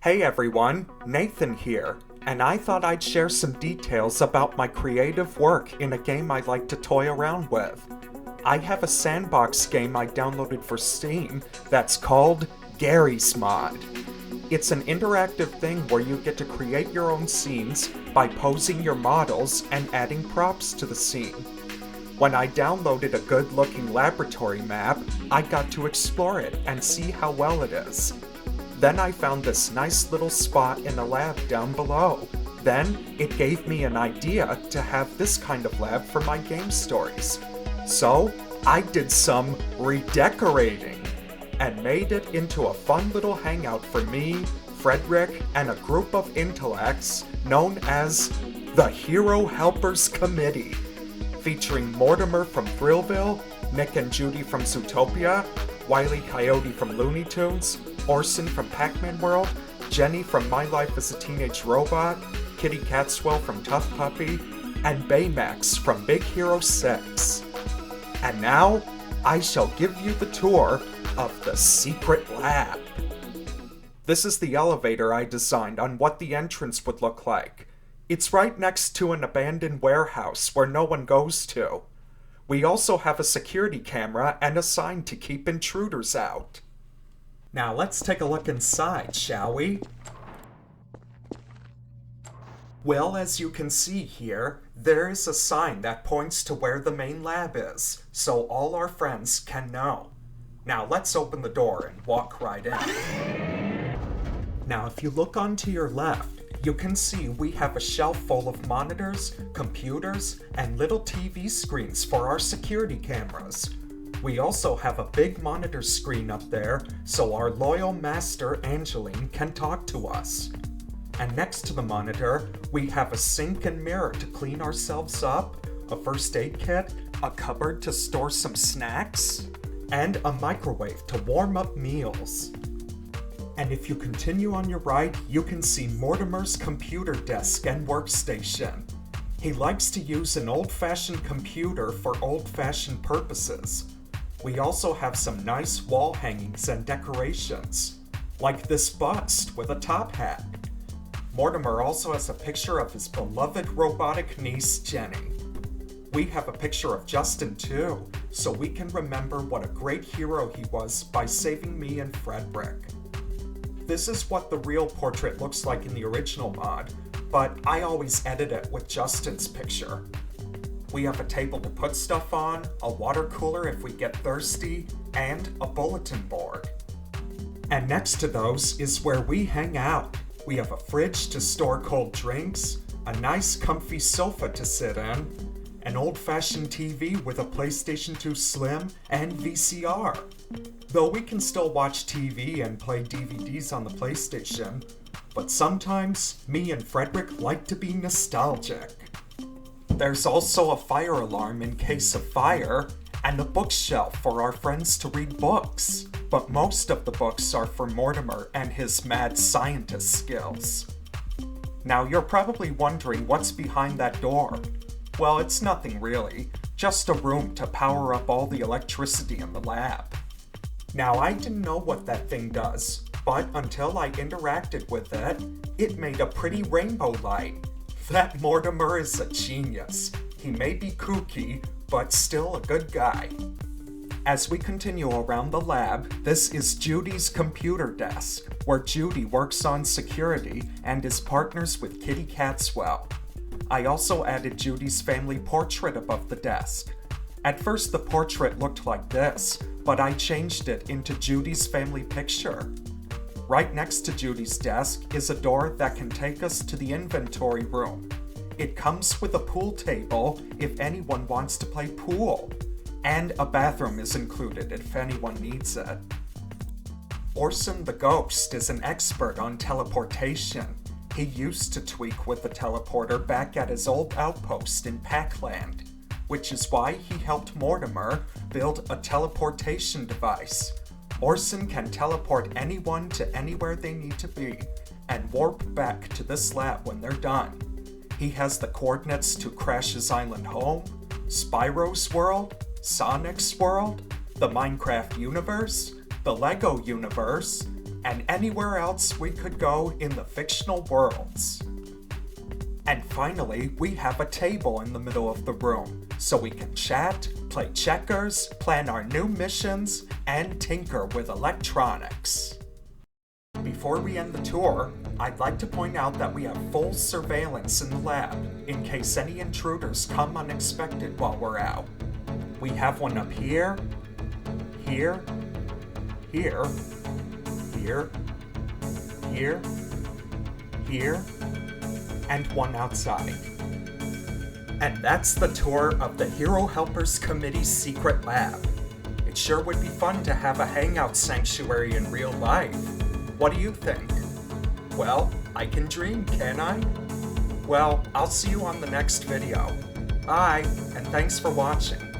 Hey everyone, Nathan here, and I thought I'd share some details about my creative work in a game I like to toy around with. I have a sandbox game I downloaded for Steam that's called Garry's Mod. It's an interactive thing where you get to create your own scenes by posing your models and adding props to the scene. When I downloaded a good-looking laboratory map, I got to explore it and see how well it is. Then I found this nice little spot in a lab down below. Then it gave me an idea to have this kind of lab for my game stories. So I did some redecorating and made it into a fun little hangout for me, Frederick, and a group of intellects known as the Hero Helpers Committee, featuring Mortimer from Thrillville, Nick and Judy from Zootopia, Wile E. Coyote from Looney Tunes, Orson from Pac-Man World, Jenny from My Life as a Teenage Robot, Kitty Catswell from Tough Puppy, and Baymax from Big Hero 6. And now, I shall give you the tour of the secret lab. This is the elevator I designed on what the entrance would look like. It's right next to an abandoned warehouse where no one goes to. We also have a security camera and a sign to keep intruders out. Now let's take a look inside, shall we? Well, as you can see here, there is a sign that points to where the main lab is, so all our friends can know. Now let's open the door and walk right in. Now if you look onto your left, you can see we have a shelf full of monitors, computers, and little TV screens for our security cameras. We also have a big monitor screen up there so our loyal master Angeline can talk to us. And next to the monitor, we have a sink and mirror to clean ourselves up, a first aid kit, a cupboard to store some snacks, and a microwave to warm up meals. And if you continue on your right, you can see Mortimer's computer desk and workstation. He likes to use an old-fashioned computer for old-fashioned purposes. We also have some nice wall hangings and decorations, like this bust with a top hat. Mortimer also has a picture of his beloved robotic niece, Jenny. We have a picture of Justin too, so we can remember what a great hero he was by saving me and Frederick. This is what the real portrait looks like in the original mod, but I always edit it with Justin's picture. We have a table to put stuff on, a water cooler if we get thirsty, and a bulletin board. And next to those is where we hang out. We have a fridge to store cold drinks, a nice comfy sofa to sit in, an old-fashioned TV with a PlayStation 2 Slim and VCR. Though we can still watch TV and play DVDs on the PlayStation, but sometimes me and Frederick like to be nostalgic. There's also a fire alarm in case of fire, and a bookshelf for our friends to read books. But most of the books are for Mortimer and his mad scientist skills. Now you're probably wondering what's behind that door. Well, it's nothing really, just a room to power up all the electricity in the lab. Now I didn't know what that thing does, but until I interacted with it, it made a pretty rainbow light. That Mortimer is a genius. He may be kooky, but still a good guy. As we continue around the lab, this is Judy's computer desk, where Judy works on security and is partners with Kitty Catswell. I also added Judy's family portrait above the desk. At first the portrait looked like this, but I changed it into Judy's family picture. Right next to Judy's desk is a door that can take us to the inventory room. It comes with a pool table if anyone wants to play pool, and a bathroom is included if anyone needs it. Orson the Ghost is an expert on teleportation. He used to tweak with the teleporter back at his old outpost in Pac-Land, which is why he helped Mortimer build a teleportation device. Orson can teleport anyone to anywhere they need to be, and warp back to this lab when they're done. He has the coordinates to Crash's Island home, Spyro's world, Sonic's world, the Minecraft universe, the Lego universe, and anywhere else we could go in the fictional worlds. And finally, we have a table in the middle of the room, so we can chat, play checkers, plan our new missions, and tinker with electronics. Before we end the tour, I'd like to point out that we have full surveillance in the lab, in case any intruders come unexpected while we're out. We have one up here, here, here, here, here, here, and one outside. And that's the tour of the Hero Helpers Committee's secret lab. It sure would be fun to have a hangout sanctuary in real life. What do you think? Well, I can dream, can I? Well, I'll see you on the next video. Bye, and thanks for watching.